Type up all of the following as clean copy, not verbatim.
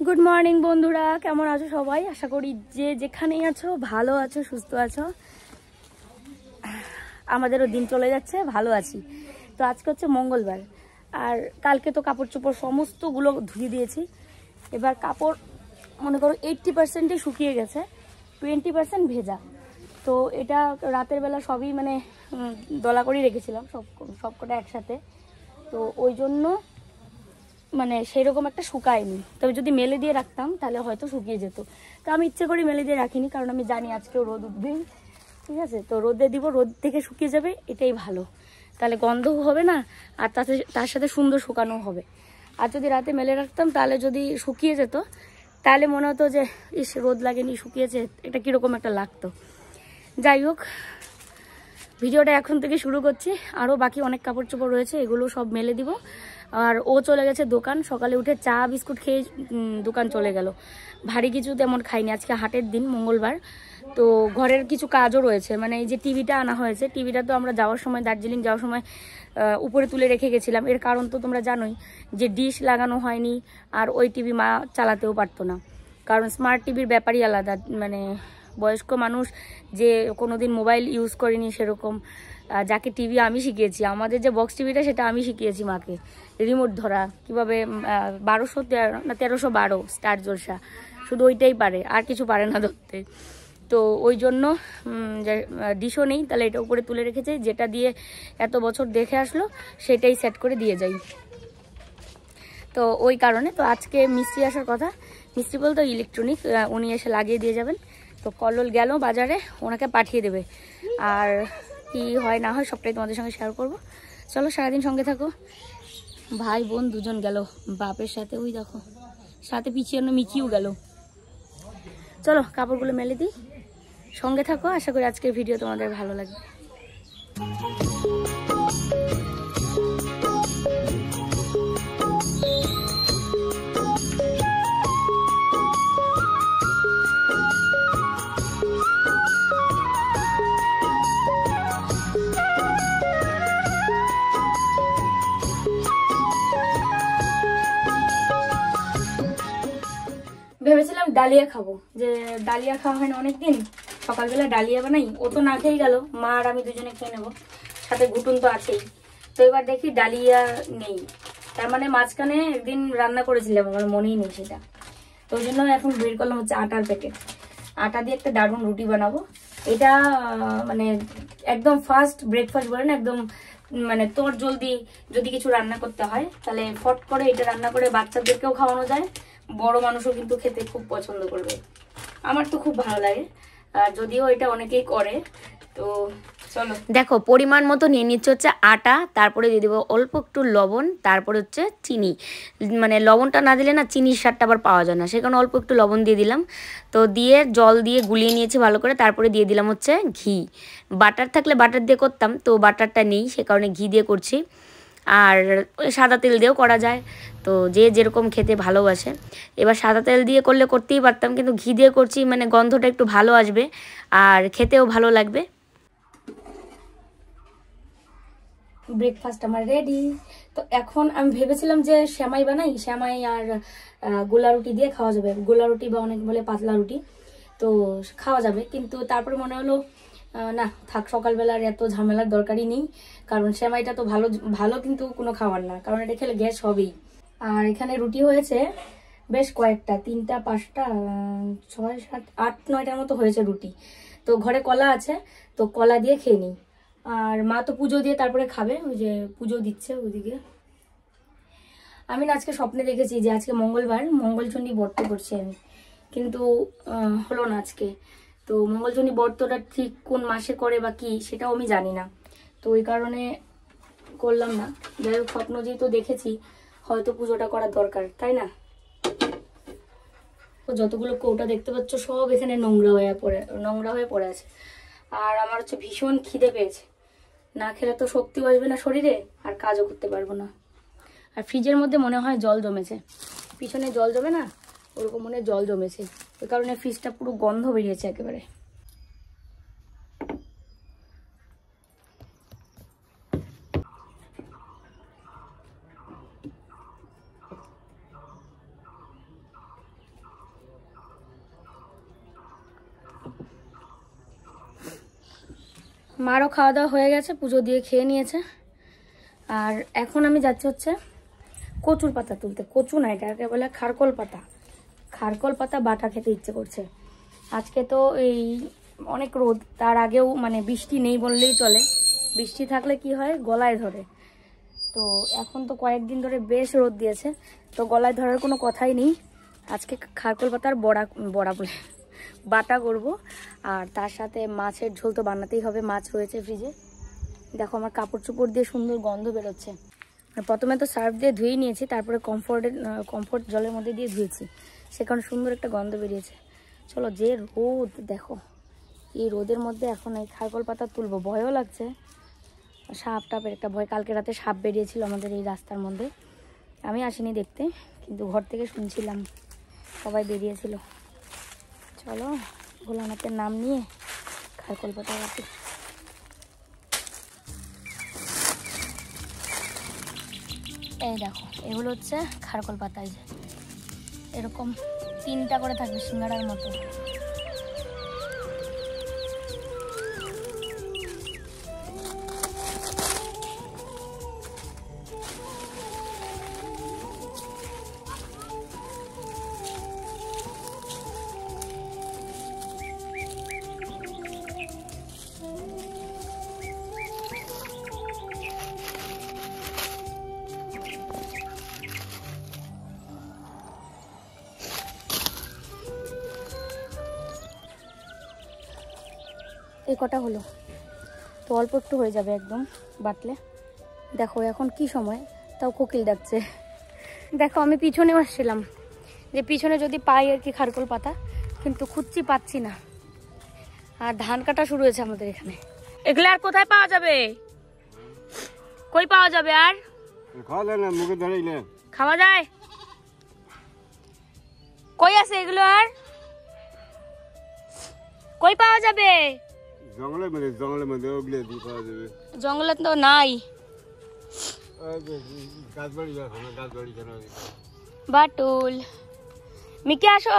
Good morning বন্ধুরা, কেমন আছো সবাই? আশা করি যে যেখানেই আছো ভালো আছো, সুস্থ আছো। আমাদেরও দিন চলে যাচ্ছে, ভালো আছি। তো আজকে হচ্ছে মঙ্গলবার, আর কালকে তো কাপড় চোপড় সমস্তগুলো ধুয়ে দিয়েছি। এবার কাপড় মনে করো 80%ই শুকিয়ে গেছে, 20% ভেজা। তো এটা রাতের বেলা সবই মানে দলা করে রেখেছিলাম সবকটা একসাথে। তো ওই জন্য মানে সেরকম একটা শুকায়নি। তবে যদি মেলে দিয়ে রাখতাম তাহলে হয়তো শুকিয়ে যেত। তো আমি ইচ্ছে করে মেলে দিয়ে রাখিনি, কারণ আমি জানি আজকেও রোদ উঠবেই। ঠিক আছে, তো রোদে দিব, রোদ থেকে শুকিয়ে যাবে, এটাই ভালো। তাহলে গন্ধও হবে না, আর তার সাথে সুন্দর শুকানোও হবে। আর যদি রাতে মেলে রাখতাম তাহলে যদি শুকিয়ে যেত, তাহলে মনে হতো যে ইস, রোদ লাগেনি, শুকিয়েছে, এটা কীরকম একটা লাগতো। যাই হোক, ভিডিওটা এখন থেকে শুরু করছি। আরও বাকি অনেক কাপড় চোপড় রয়েছে, এগুলো সব মেলে দিব। আর ও চলে গেছে দোকান, সকালে উঠে চা বিস্কুট খেয়ে দোকান চলে গেল। ভারী কিছু তেমন খাইনি, আজকে হাটের দিন, মঙ্গলবার। তো ঘরের কিছু কাজও রয়েছে, মানে এই যে টিভিটা আনা হয়েছে, টিভিটা তো আমরা যাওয়ার সময়, দার্জিলিং যাওয়ার সময় উপরে তুলে রেখে গেছিলাম। এর কারণ তো তোমরা জানোই, যে ডিশ লাগানো হয়নি, আর ওই টিভি মা চালাতেও পারতো না, কারণ স্মার্ট টিভির ব্যাপারই আলাদা। মানে বয়স্ক মানুষ যে কোনোদিন মোবাইল ইউজ করেনি সেরকম, যাকে টিভি আমি শিখিয়েছি, আমাদের যে বক্স টিভিটা সেটা আমি শিখিয়েছি মাকে, রিমোট ধরা কীভাবে, 1312 স্টার জলসা, শুধু ওইটাই পারে, আর কিছু পারে না ধরতে। তো ওই জন্য ডিশও নেই, তাহলে এটা উপরে তুলে রেখেছে, যেটা দিয়ে এত বছর দেখে আসলো সেটাই সেট করে দিয়ে যাই। তো ওই কারণে তো আজকে মিস্ত্রি আসার কথা, মিস্ত্রি বলতে ইলেকট্রনিক, উনি এসে লাগিয়ে দিয়ে যাবেন। তো কল্লোল গেল বাজারে, ওনাকে পাঠিয়ে দেবে। আর কি হয় না হয় সবটাই তোমাদের সঙ্গে শেয়ার করব। চলো সারাদিন সঙ্গে থাকো। ভাই বোন দুজন গেল বাপের সাথে, ওই দেখো সাথে পিছিয়ে মিকিও গেল। চলো কাপড়গুলো মেলে দিই, সঙ্গে থাকো। আশা করি আজকের ভিডিও তোমাদের ভালো লাগবে। ভেবেছিলাম ডালিয়া খাবো, যে ডালিয়া খাওয়া হয় না অনেকদিন, সকালবেলা ডালিয়া বানাই। ও তো না খেয়ে গেল, মা আর আমি দুজনে খেয়ে নেবো, সাথে ঘুটুন তো আছেই। তো এবার দেখি ডালিয়া নেই, তার মানে মাঝখানে একদিন রান্না করেছিলাম, আমার মনেই নেই সেটা। তো ওই জন্য এখন বের করলাম হচ্ছে আটার প্যাকেট, আটা দিয়ে একটা দারুণ রুটি বানাবো। এটা মানে একদম ফার্স্ট ব্রেকফাস্ট বলে না, একদম মানে তোর জলদি যদি কিছু রান্না করতে হয় তাহলে ফট করে এটা রান্না করে বাচ্চাদেরকেও খাওয়ানো যায়, বড় মানুষও কিন্তু খেতে খুব পছন্দ করবে। আমার তো খুব ভালো লাগে, আর যদিও এটা অনেকেই করে। তো চলো দেখো, পরিমাণ মতো নিয়ে নিচ্ছে হচ্ছে আটা, তারপরে দিয়ে দেবো অল্প একটু লবণ, তারপরে হচ্ছে চিনি। মানে লবণটা না দিলে না চিনির স্বাদটা আবার পাওয়া যায় না, সে কারণে অল্প একটু লবণ দিয়ে দিলাম। তো দিয়ে জল দিয়ে গুলিয়ে নিয়েছি ভালো করে, তারপরে দিয়ে দিলাম হচ্ছে ঘি। বাটার থাকলে বাটার দিয়ে করতাম, তো বাটারটা নেই, সে কারণে ঘি দিয়ে করছি। আর সাদা তেল দিয়েও করা যায়, তো যে যেরকম খেতে ভালোবাসে। এবার সাদা তেল দিয়ে করলে করতেই পারতাম, কিন্তু ঘি দিয়ে করছি, মানে গন্ধটা একটু ভালো আসবে আর খেতেও ভালো লাগবে। ব্রেকফাস্ট আমার রেডি। তো এখন আমি ভেবেছিলাম যে সেমাই বানাই, সেমাই আর গোলা রুটি দিয়ে খাওয়া যাবে, গোলা রুটি বা অনেক বলে পাতলা রুটি, তো খাওয়া যাবে। কিন্তু তারপরে মনে হলো না থাক, সকালবেলার এত ঝামেলার দরকারই নেই, কারণ সেমাইটা তো ভালো ভালো কিন্তু কোনো খাবার না, কারণ এটা খেলে গ্যাস হবেই। আর এখানে রুটি হয়েছে বেশ কয়েকটা, 3টা 5টা 6 7 8 9টার মতো হয়েছে রুটি। তো ঘরে কলা আছে, তো কলা দিয়ে খেয়ে নিই। আর মা তো পুজো দিয়ে তারপরে খাবে, ওই যে পুজো দিচ্ছে ওইদিকে। আমি না আজকে স্বপ্নে দেখেছি যে আজকে মঙ্গলবার, মঙ্গলচণ্ডী ব্রত করছি আমি, কিন্তু হলো না আজকে। তো মঙ্গলচণ্ডী ব্রতটা ঠিক কোন মাসে করে বা কি সেটাও আমি জানি না, তো ওই কারণে করলাম না। যাই হোক, স্বপ্ন যেহেতু দেখেছি, হয়তো পুজোটা করার দরকার, তাই না? তো যতগুলো কৌটা দেখতে পাচ্ছ সব এখানে নোংরা হয়ে পড়ে আছে। আর আমার হচ্ছে ভীষণ খিদে পেয়েছে, না খেলে তো শক্তিও আসবে না শরীরে, আর কাজও করতে পারবো না। আর ফ্রিজের মধ্যে মনে হয় জল জমেছে, পিছনে জল জমে না, ওরকম মনে জল জমেছে, ওই কারণে ফ্রিজটা পুরো গন্ধ বেরিয়েছে একেবারে। মারও খাওয়া দাওয়া হয়ে গেছে, পুজো দিয়ে খেয়ে নিয়েছে। আর এখন আমি যাচ্ছি হচ্ছে কচুর পাতা তুলতে। কচু না, এটাকে বলে খারকোল পাতা। খারকোল পাতা বাটা খেতে ইচ্ছে করছে। আজকে তো এই অনেক রোদ, তার আগেও মানে বৃষ্টি নেই বললেই চলে। বৃষ্টি থাকলে কি হয়, গলায় ধরে। তো এখন তো কয়েকদিন ধরে বেশ রোদ দিয়েছে, তো গলায় ধরার কোনো কথাই নেই। আজকে খারকোল পাতার বড়া বলে বাটা করব। আর তার সাথে মাছের ঝোল তো বানাতেই হবে, মাছ রয়েছে ফ্রিজে। দেখো আমার কাপড় চোপড় দিয়ে সুন্দর গন্ধ বেরোচ্ছে। প্রথমে তো সার্ফ দিয়ে ধুয়ে নিয়েছি, তারপরে কমফোর্ট জলের মধ্যে দিয়ে ধুয়েছি, সে কারণে সুন্দর একটা গন্ধ বেরিয়েছে। চলো, যে রোদ দেখো, এই রোদের মধ্যে এখন এই খারকোল পাতা তুলবো। ভয়ও লাগছে, সাপ টাপের একটা ভয়। কালকে রাতে সাপ বেরিয়েছিল আমাদের এই রাস্তার মধ্যে, আমি আসিনি দেখতে, কিন্তু ঘর থেকে শুনছিলাম সবাই বেরিয়েছিল। চলো ভোলানাথের নাম নিয়ে খারকোল পাতা কাটি। এই দেখো, এগুলো হচ্ছে খারকোল পাতা। এই যে এরকম 3টা করে থাকবে সিঙ্গাড়ার মতো। এই কটা হলো তো, অল্প একটু হয়ে যাবে একদম বাটলে। দেখো এখন কি সময়, তাও কোকিল ডাকছে। দেখো আমি পিছনে আসছিলাম যে পিছনে যদি পাই আর কি খারকোল পাতা, কিন্তু খুঁজছি পাচ্ছি না। আর ধান কাটা শুরু হয়েছে আমাদের এখানে। এগুলো আর কোথায় পাওয়া যাবে, কই পাওয়া যাবে? আর খাওয়া যায় কই আছে এগুলো? আর কই পাওয়া যাবে? জঙ্গলে তো নাই। বাটুল মিকে আসো।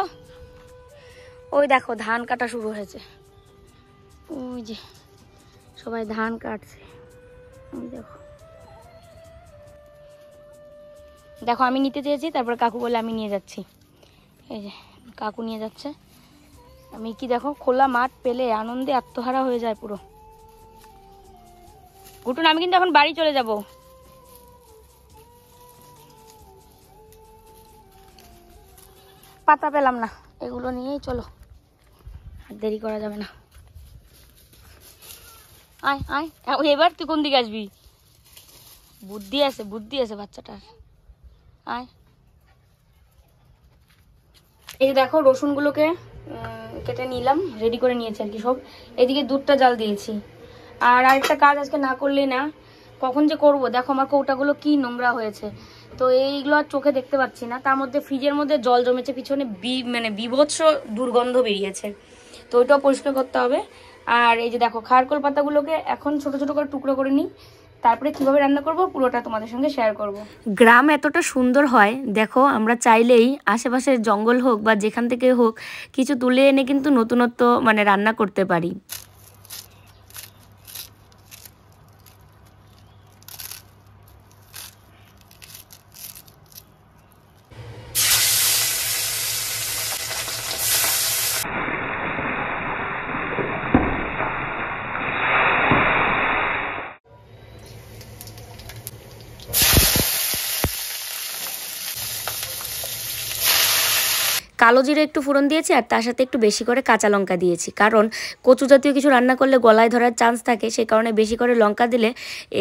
ওই দেখো ধান কাটা শুরু হয়েছে, ওই যে সবাই ধান কাটছে। ওই দেখো দেখো আমি নিতে চেয়েছি, তারপর কাকু বলে আমি নিয়ে যাচ্ছি। এই যে কাকু নিয়ে যাচ্ছে। আমি কি দেখো খোলা মাঠ পেলে আনন্দে আত্মহারা হয়ে যায় পুরো। ঘুটুন আমি কিন্তু এখন বাড়ি চলে যাব। পাতা পেলাম না, এগুলো নিয়েই চলো, আর দেরি করা যাবে না। আয় আয়, এবার তুই কোন দিকে আসবি? বুদ্ধি আছে, বুদ্ধি আছে বাচ্চাটার। আয়, এই দেখো রসুনগুলোকে কেটে নিলাম, রেডি করে নিয়েছি আর কি সব। এদিকে দুধটা জাল দিয়েছি। আর আরেকটা কাজ আজকে না করলেই না, কখন যে করব। দেখো আমার কৌটাগুলো কি নোংরা হয়েছে, তো এইগুলো আর চোখে দেখতে পাচ্ছি না। তার মধ্যে ফ্রিজের মধ্যে জল জমেছে, পিছনে মানে বিভৎস দুর্গন্ধ বেরিয়েছে, তো ওইটাও পরিষ্কার করতে হবে। আর এই যে দেখো খারকোল পাতাগুলোকে এখন ছোট ছোট করে টুকরো করে নিই, তারপরে কিভাবে রান্না করব পুরোটা তোমাদের সঙ্গে শেয়ার করব। গ্রাম এতটা সুন্দর হয় দেখো, আমরা চাইলেই আশেপাশের জঙ্গল হোক বা যেখান থেকে হোক কিছু তুলে এনে কিন্তু নতুনত্ব মানে রান্না করতে পারি। কালো জিরে একটু ফোড়ন দিয়েছি, আর তার সাথে একটু বেশি করে কাঁচা লঙ্কা দিয়েছি, কারণ কচু জাতীয় কিছু রান্না করলে গলায় ধরার চান্স থাকে, সে কারণে বেশি করে লঙ্কা দিলে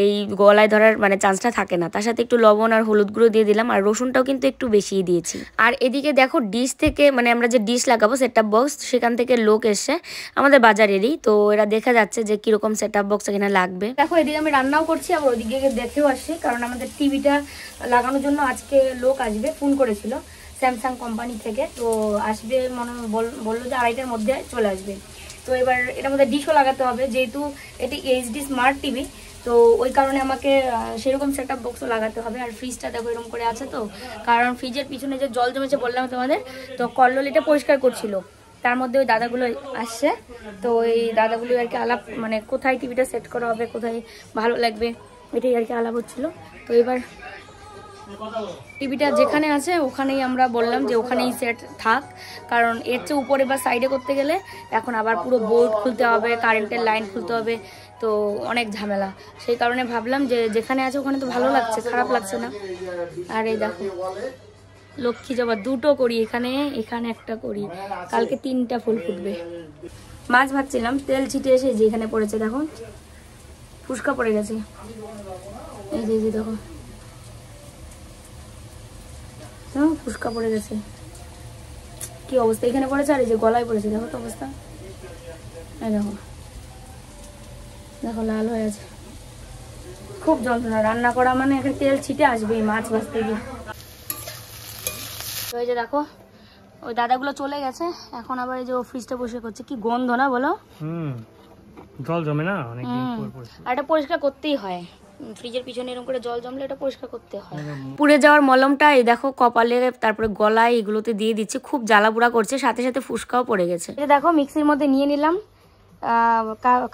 এই গলায় ধরার মানে চান্সটা থাকে না। তার সাথে একটু লবণ আর হলুদ গুঁড়ো দিয়ে দিলাম, আর রসুনটাও কিন্তু একটু বেশিই দিয়েছি। আর এদিকে দেখো ডিশ থেকে মানে আমরা যে ডিশ লাগাবো সেটআপ বক্স, সেখান থেকে লোক এসে আমাদের বাজারেরই, তো এরা দেখা যাচ্ছে যে কিরকম সেটআপ বক্স এখানে লাগবে। দেখো এদিকে আমি রান্নাও করছি, আবার ওইদিকে দেখেও আসছি, কারণ আমাদের টিভিটা লাগানোর জন্য আজকে লোক আসবে, ফোন করেছিল স্যামসাং কোম্পানি থেকে, তো আসবে মনে বললো যে 2:30টার মধ্যে চলে আসবে। তো এবার এটার মধ্যে ডিশও লাগাতে হবে, যেহেতু এটি এইচডি স্মার্ট টিভি, তো ওই কারণে আমাকে সেরকম সেটআপ বক্সও লাগাতে হবে। আর ফ্রিজটা দেখো এরকম করে আছে, তো কারণ ফ্রিজের পিছনে যে জল জমেছে বললাম তোমাদের, তো কল্লোল এটা পরিষ্কার করছিল, তার মধ্যে ওই দাদাগুলো আসছে, তো ওই দাদাগুলো আর কি আলাপ, মানে কোথায় টিভিটা সেট করা হবে, কোথায় ভালো লাগবে, এটাই আর কি আলাপ হচ্ছিল। তো এবার টিভিটা যেখানে আছে ওখানেই আমরা বললাম যে ওখানেই সেট থাক, কারণ এর চেয়ে উপরে বা সাইডে করতে গেলে এখন আবার পুরো বোর্ড খুলতে হবে, কারেন্টের লাইন খুলতে হবে, তো অনেক ঝামেলা। সেই কারণে ভাবলাম যে যেখানে আছে ওখানে তো ভালো লাগছে, খারাপ লাগছে না। আর এই দেখো লক্ষ্মী জবা দুটো করি, এখানে এখানে একটা করি, কালকে 3টা ফুল ফুটবে। মাছ ভাজছিলাম, তেল ছিটে এসে যে এখানে পড়েছে, দেখো ফুসকা পড়ে গেছে, এই যে দেখো ফুসকা পড়ে গেছে, কি অবস্থা এখানে পড়েছে, আর এই যে গলায় পড়েছে, দেখো তো অবস্থা, এই দেখো দেখো লাল হয়ে আছে, খুব যন্ত্রণা। রান্না করা মানে এখানে তেল ছিটে আসবে মাছ ভাজতে গিয়ে। তো এই যে দেখো ওই দাদাগুলো চলে গেছে, এখন আবার এই যে ও ফ্রিজটা বসে করছে, কি গন্ধ না বলো, জল জমে না অনেকদিন পর পর, আর এটা পরিষ্কার করতেই হয়, ফ্রিজের পিছনে এরকম করে জল জমলে এটা পরিষ্কার করতে হয়। পুড়ে যাওয়ার মলমটা এই দেখো কপালে, তারপরে গলায়, এগুলোতে দিয়ে দিচ্ছি, খুব জ্বালা পোড়া করছে, সাথে সাথে ফুসকাও পড়ে গেছে। এটা দেখো মিক্সির মধ্যে নিয়ে নিলাম,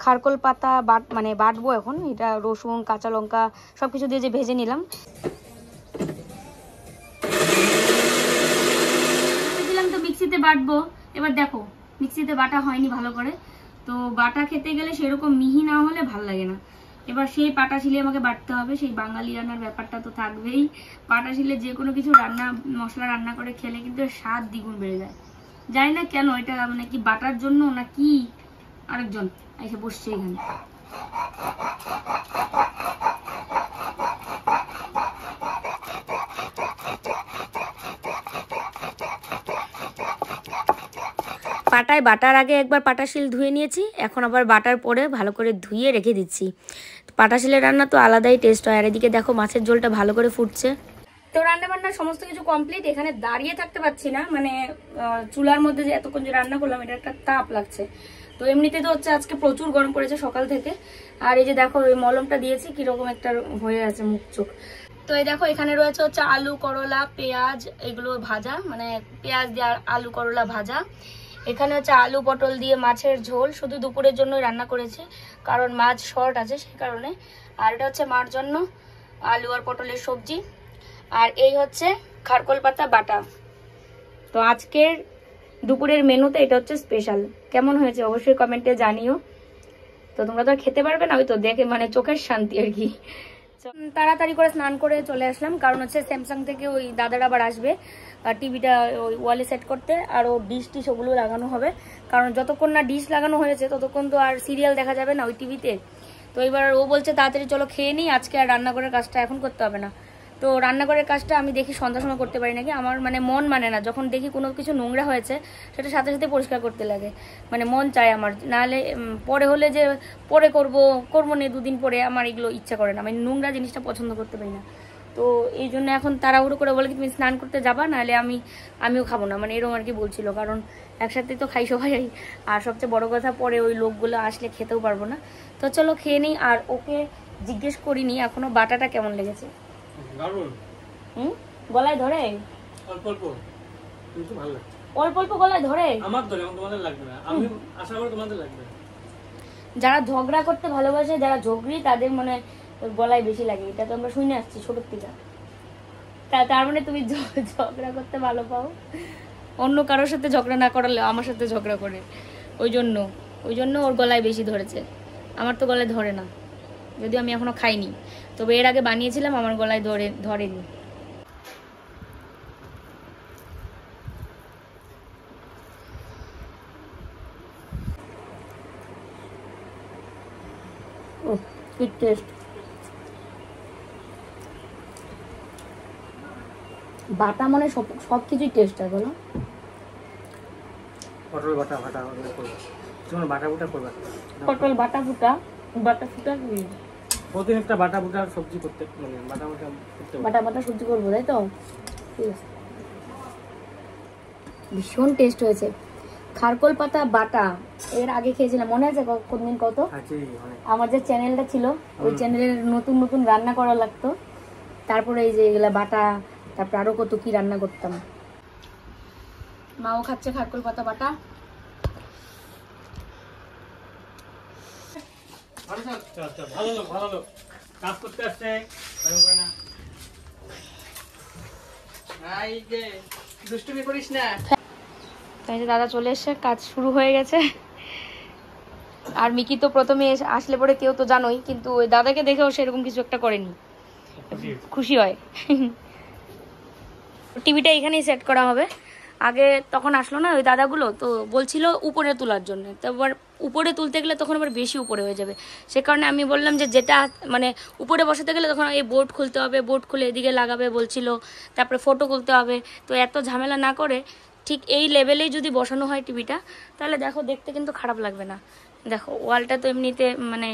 খারকোল পাতা মানে বাটবো এখন, এটা রসুন কাঁচা লঙ্কা সবকিছু দিয়ে যে ভেজে নিলাম, দিলাম তো মিক্সিতে বাটবো। এবার দেখো মিক্সিতে বাটা হয়নি ভালো করে, তো বাটা খেতে গেলে সেরকম মিহি না হলে ভাল লাগে না, এবার সেই পাটা শিলে আমাকে বাটতে হবে, সেই বাঙালি রান্নার ব্যাপারটা তো থাকবেই, পাটা শিলে যে কোনো কিছু রান্না মশলা রান্না করে খেলে কিন্তু স্বাদ দ্বিগুণ বেড়ে যায়। জানি না কেন, এটা মানে কি বাটার জন্য না কি, আরেকজন এসে বসছে এখানে। পাটায় বাটার আগে একবার পাটাশিল ধুয়ে নিয়েছি, এখন আবার বাটার পরে ভালো করে ধুয়ে রেখে দিচ্ছি। পাটাশিলের রান্না তো আলাদাই টেস্ট হয়। আর এদিকে দেখো মাছের ঝোলটা ভালো করে ফুটছে। তো রান্না বান্নার সমস্ত কিছু কমপ্লিট, এখানে দাঁড়িয়ে থাকতে পারছি না, মানে চুলার মধ্যে যে এতক্ষণ যে রান্না করলাম এটা একটা তাপ লাগছে। তো এমনিতে তো হচ্ছে আজকে প্রচুর গরম পড়েছে সকাল থেকে। আর এই যে দেখো ওই মলমটা দিয়েছি কিরকম একটা হয়ে আছে মুখ চোখ। তো এই দেখো এখানে রয়েছে হচ্ছে আলু করলা পেঁয়াজ, এগুলো ভাজা, মানে পেঁয়াজ দিয়ে আলু করলা ভাজা। এখানে হচ্ছে আলু পটল দিয়ে মাছের ঝোল, শুধু দুপুরের জন্য রান্না করেছি কারণ মাছ শর্ট আছে সেই কারণে। আর এটা হচ্ছে মার জন্য আলু আর পটলের সবজি। আর এই হচ্ছে খারকোল পাতা বাটা। তো আজকের দুপুরের মেনুতে এটা হচ্ছে স্পেশাল। কেমন হয়েছে অবশ্যই কমেন্টে জানিও। তো তোমরা তো খেতে পারবে না, ওই তো দেখে মানে চোখের শান্তি আর কি। তাড়াতাড়ি করে স্নান করে চলে আসলাম, কারণ হচ্ছে স্যামসাং থেকে ওই দাদারা আবার আসবে টিভিটা ওই ওয়ালে সেট করতে, আর ও ডিশ টিশ ওগুলো লাগানো হবে, কারণ যতক্ষণ না ডিশ লাগানো হয়েছে ততক্ষণ তো আর সিরিয়াল দেখা যাবে না ওই টিভিতে। তো এবার ও বলছে তাড়াতাড়ি চলো খেয়ে নিই, আজকে আর রান্নাঘরের কাজটা এখন করতে হবে না। তো রান্নাঘরের কাজটা আমি দেখি সন্ধ্যার সময় করতে পারি নাকি, আমার মানে মন মানে না, যখন দেখি কোনো কিছু নোংরা হয়েছে সেটা সাথে সাথে পরিষ্কার করতে লাগে, মানে মন চায় আমার, নাহলে পরে হলে যে পরে করবো না 2 দিন পরে, আমার এগুলো ইচ্ছা করে না, আমি নোংরা জিনিসটা পছন্দ করতে পারি না। তো এই জন্য এখন তাড়াহুড়ো করে বলে কি তুমি স্নান করতে যাবা, নাহলে আমিও খাবো না, মানে এরকম আর কি বলছিল, কারণ একসাথে তো খাই সবাই। আর সবচেয়ে বড় কথা পরে ওই লোকগুলো আসলে খেতেও পারবো না। তো চলো খেয়ে নিই। আর ওকে জিজ্ঞেস করিনি এখনো বাটাটা কেমন লেগেছে। গলায় ধরে অল্প অল্প কিন্তু ভালো লাগছে, অল্প অল্প গলায় ধরে আমার ধরে, তোমাদের লাগবে না, আমি আশা করি তোমাদের লাগবে। যারা ঝগড়া করতে ভালোবাসে, যারা ঝগড়ি, তাদের মানে গলায় বেশি লাগে, এটা তো আমরা শুনে আসছি ছোটোর থেকে। তার মানে তুমি ঝগড়া করতে ভালো পাও, অন্য কারোর সাথে ঝগড়া না করালে আমার সাথে ঝগড়া করে, ওই জন্য ওর গলায় বেশি ধরেছে। আমার তো গলায় ধরে না, যদিও আমি এখনো খাইনি, তবে এর আগে বানিয়েছিলাম, আমার গলায় ধরেনি। ওহ কি টেস্ট, বাটা মানে সবকিছুই টেস্ট হয় বলো। পটল বাটা করবে, তুমি বাটা বুটা করবে, পটল বাটা ফুটা কি প্রতিদিন একটা বাটা বুটা সবজি করতে, মানে বাটা সবজি করবো, তাই তো ঠিক আছে। ভীষণ টেস্ট হয়েছে খারকোল পাতা বাটা, এর আগে খেয়েছিলাম মনে আছে কোনদিন, কত আমার যে চ্যানেলটা ছিল ওই চ্যানেলের নতুন নতুন রান্না করা লাগতো, তারপরে এই যে এগুলা বাটা, তারপর আরো কত কি রান্না করতাম। মাও খাচ্ছে খারকোল পাতা বাটা, ভালো লোক ভালো লোক কাজ করতে আসছে না দুষ্টুমি করিস না। তাই যে দাদা চলে এসছে, কাজ শুরু হয়ে গেছে। আর মিকি তো প্রথমে আসলে পরে কেউ তো জানোই, কিন্তু ওই দাদাকে দেখেও সেরকম কিছু একটা করেনি, খুশি হয়। টিভিটা এখানেই সেট করা হবে। আগে তখন আসলো না ওই দাদাগুলো, তো বলছিল উপরে তোলার জন্য, তো এবার উপরে তুলতে গেলে তখন আবার বেশি উপরে হয়ে যাবে। সে কারণে আমি বললাম যে যেটা মানে উপরে বসাতে গেলে তখন এই বোর্ড খুলতে হবে, বোর্ড খুলে এদিকে লাগাবে বলছিল, তারপরে ফটো খুলতে হবে। তো এত ঝামেলা না করে ঠিক এই লেভেলেই যদি বসানো হয় টিভিটা, তাহলে দেখো দেখতে কিন্তু খারাপ লাগবে না। দেখো ওয়ালটা তো এমনিতে মানে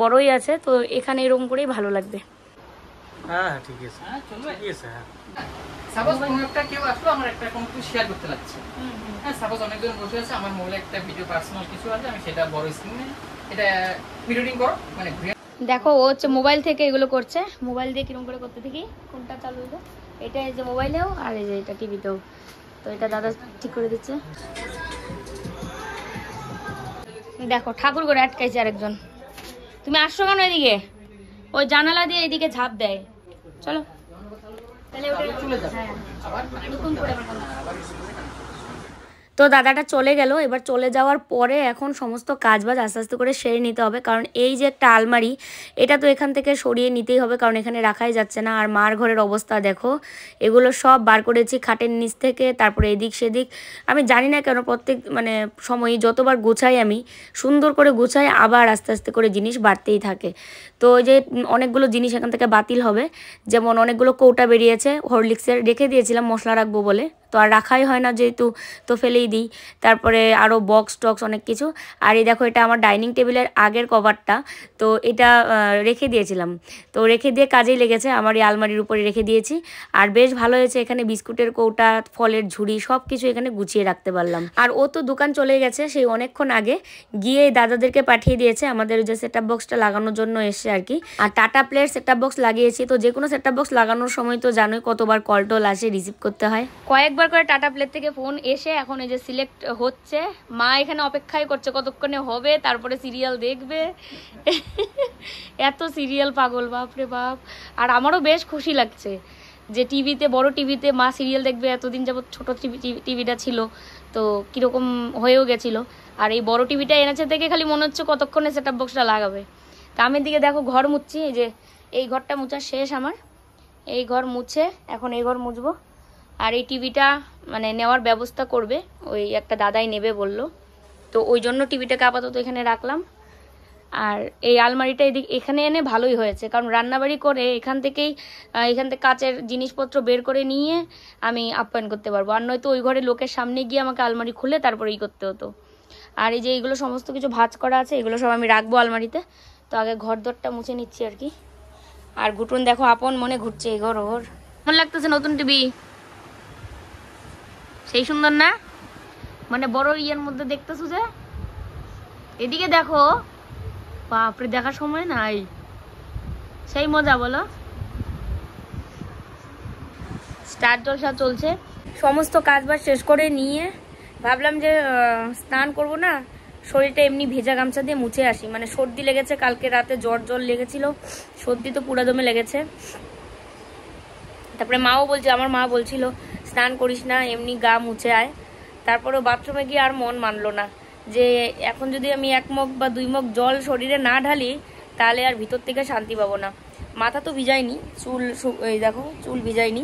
বড়ই আছে, তো এখানে এরকম করেই ভালো লাগবে। হ্যাঁ ঠিক আছে, ঠিক আছে। সাপোজ কোনো একটা কেউ আসলো, আমার একটা কোনো কিছু শেয়ার করতে লাগছে, হ্যাঁ সাপোজ অনেকজন বসে আছে, আমার মোবাইলে একটা ভিডিও পার্সোনাল কিছু আছে, আমি সেটা বড় স্ক্রিনে এটা ভিডিওটিং করো মানে দেখো ও হচ্ছে মোবাইল থেকে এগুলো করছে। মোবাইল দিয়ে কিরকম করে করতে দেখি, কোনটা চালু হলো। এটা এই যে মোবাইলেও, আর এই যে এটা টিভিতেও। তো এটা দাদা ঠিক করে দিচ্ছে। দেখো ঠাকুর করে আটকাইছে আরেকজন। তুমি আসছো কেন এদিকে? ওই জানালা দিয়ে এদিকে ঝাঁপ দেয়। চলো তাহলে ওটা চলে যাবে। হ্যাঁ আবার নতুন করে তো দাদাটা চলে গেল। এবার চলে যাওয়ার পরে এখন সমস্ত কাজবাজ আস্তে আস্তে করে সেরে নিতে হবে, কারণ এই যে একটা আলমারি, এটা তো এখান থেকে সরিয়ে নিতেই হবে, কারণ এখানে রাখাই যাচ্ছে না। আর মার ঘরের অবস্থা দেখো, এগুলো সব বার করেছি খাটের নিচ থেকে, তারপরে এদিক সেদিক। আমি জানি না কেন প্রত্যেক মানে সময়ই যতবার গুছাই আমি, সুন্দর করে গুছাই, আবার আস্তে আস্তে করে জিনিস বাড়তেই থাকে। তো ওই যে অনেকগুলো জিনিস এখান থেকে বাতিল হবে, যেমন অনেকগুলো কৌটা বেরিয়েছে হরলিক্সের, রেখে দিয়েছিলাম মশলা রাখবো বলে, তো আর রাখাই হয় না যেহেতু, তো ফেলেই দিই। তারপরে আরও বক্স টক্স অনেক কিছু। আর এই দেখো এটা আমার ডাইনিং টেবিলের আগের কভারটা, তো এটা রেখে দিয়েছিলাম, তো রেখে দিয়ে কাজেই লেগেছে, আমার এই আলমারির উপরে রেখে দিয়েছি। আর বেশ ভালো হয়েছে, এখানে বিস্কুটের কৌটা, ফলের ঝুড়ি সব কিছু এখানে গুছিয়ে রাখতে পারলাম। আর ও তো দোকান চলে গেছে সেই অনেকক্ষণ আগে, গিয়ে দাদাদেরকে পাঠিয়ে দিয়েছে আমাদের যে সেট আপ বক্সটা লাগানোর জন্য এসে আর কি। আর টাটা প্লের সেট আপ বক্স লাগিয়েছি, তো যে কোনো সেট আপ বক্স লাগানোর সময় তো জানোই কতবার কল টল আসে, রিসিভ করতে হয়। কয়েকবার করে টাটা প্লে থেকে ফোন এসে এখন এই যে সিলেক্ট হচ্ছে। মা এখানে অপেক্ষাই করছে কতক্ষণে হবে, তারপরে সিরিয়াল দেখবে। এত সিরিয়াল পাগল, বাপরে বাপ। আর আমারও বেশ খুশি লাগছে যে টিভিতে, বড় টিভিতে মা সিরিয়াল দেখবে। এতদিন যাবত ছোট টিভিটা ছিল, তো কিরকম হয়েও গেছিলো। আর এই বড় টিভিটা এনেছে থেকে খালি মনে হচ্ছে কতক্ষণে সেট আপ বক্সটা লাগাবে। তা আমি দিকে দেখো ঘর মুছছি, এই যে এই ঘরটা মুছা শেষ আমার, এই ঘর মুছে এখন এই ঘর মুছবো। আর এই টিভিটা মানে নেওয়ার ব্যবস্থা করবে, ওই একটা দাদাই নেবে বলল, তো ওই জন্য টিভিটাকে আপাতত এখানে রাখলাম। আর এই আলমারিটা এখানে এনে ভালোই হয়েছে, কারণ রান্নাবাড়ি করে এখান থেকে কাচের জিনিসপত্র বের করে নিয়ে আমি আপ্যায়ন করতে পারবো। আর নয়তো ওই ঘরে লোকের সামনে গিয়ে আমাকে আলমারি খুলে তারপরে করতে হতো। আর এই যে এইগুলো সমস্ত কিছু ভাঁজ করা আছে, এগুলো সব আমি রাখবো আলমারিতে। তো আগে ঘর দরটা মুছে নিচ্ছি আর কি। আর ঘুটুন দেখো আপন মনে ঘুরছে এই ঘর ওর। কেমন লাগতেছে নতুন টিভি? সেই সুন্দর না? মানে বড় ইয়ের মধ্যে দেখতেছো যে, এদিকে দেখো, বাপরে দেখার সময় নাই, সেই মজা বলো। স্টার জলসা চলছে। সমস্ত কাজবাজ শেষ করে নিয়ে ভাবলাম যে স্নান করব না, শরীরটা এমনি ভেজা গামছা দিয়ে মুছে আসি। মানে সর্দি লেগেছে, কালকে রাতে জ্বর লেগেছিল, সর্দি তো পুরা দমে লেগেছে। তারপরে আমার মা বলছিল স্নান করিস না, এমনি গা মুছে আয়। তারপরে বাথরুমে গিয়ে আর মন মানলো না, যে এখন যদি আমি 1 মগ বা 2 মগ জল শরীরে না ঢালি তাহলে আর ভিতর থেকে শান্তি পাবো না। মাথা তো ভিজাইনি, এই দেখো চুল ভিজাইনি,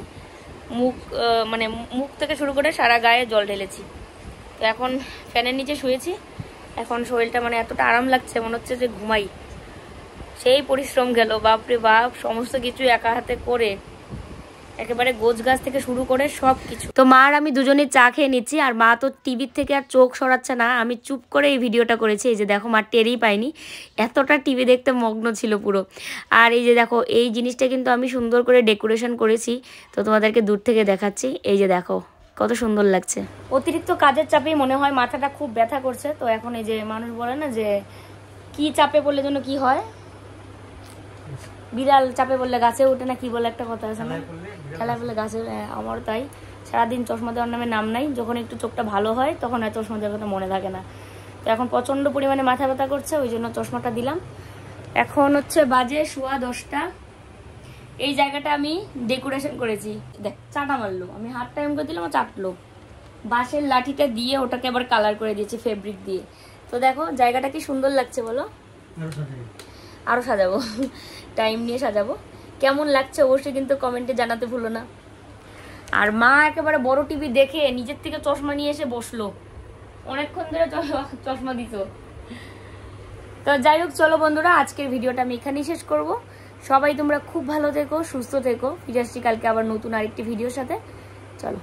মানে মুখ থেকে শুরু করে সারা গায়ে জল ঢেলেছি। তো এখন ফ্যানের নিচে শুয়েছি, এখন শরীরটা মানে এতটা আরাম লাগছে, মনে হচ্ছে যে ঘুমাই। সেই পরিশ্রম গেল, বাপরে বাপ, সমস্ত কিছু একা হাতে করে, একেবারে গোছ গাছ থেকে শুরু করে সব কিছু। তো মা আর আমি দুজনে চা খেয়ে নিচ্ছি, আর মা তো টিভির থেকে আর চোখ সরাচ্ছে না। আমি চুপ করে এই ভিডিওটা করেছি, এই যে দেখো মা টেরই পাইনি, এতটা টিভি দেখতে মগ্ন ছিল পুরো। আর এই যে দেখো এই জিনিসটা কিন্তু আমি সুন্দর করে ডেকোরেশন করেছি, তো তোমাদেরকে দূর থেকে দেখাচ্ছি। এই যে দেখো কত সুন্দর লাগছে। অতিরিক্ত কাজের চাপেই মনে হয় মাথাটা খুব ব্যথা করছে। তো এখন এই যে মানুষ বলে না যে কি চাপে পড়লে যেন কি হয়, বিড়াল চাপে পড়লে গাছে ওঠে না, কি বলে একটা কথা আছে না, খেলায় পড়লে গাছে। আমারও তাই, সারাদিন চশমা দেওয়ার নামে নাম নাই। যখন একটু চোখটা ভালো হয় তখন আর চশমা দেওয়ার কথা মনে থাকে না। তো এখন প্রচণ্ড পরিমাণে মাথা ব্যথা করছে, ওই জন্য চশমাটা দিলাম। এখন হচ্ছে বাজে 10:15। এই জায়গাটা আমি ডেকোরেশন করেছি, দেখ চাটা মারলো, আমি হাত টাইম করে দিলাম চাটলো, বাঁশের লাঠিটা দিয়ে ওটাকে আবার কালার করে দিয়েছি ফেব্রিক দিয়ে। তো দেখো জায়গাটা কি সুন্দর লাগছে বলো। আরো সাজাবো, টাইম নিয়ে সাজাবো। কেমন লাগছে অবশ্যই কিন্তু কমেন্টে জানাতে ভুলো না। আর মা একেবারে বড় টিভি দেখে নিজের থেকে চশমা নিয়ে এসে বসলো, অনেকক্ষণ ধরে চশমা দিত। তো যাই হোক চলো বন্ধুরা, আজকের ভিডিওটা আমি এখানেই শেষ করব। সবাই তোমরা খুব ভালো থেকো, সুস্থ থেকো। ফিরে আসছি কালকে আবার নতুন আরেকটি ভিডিওর সাথে। চলো।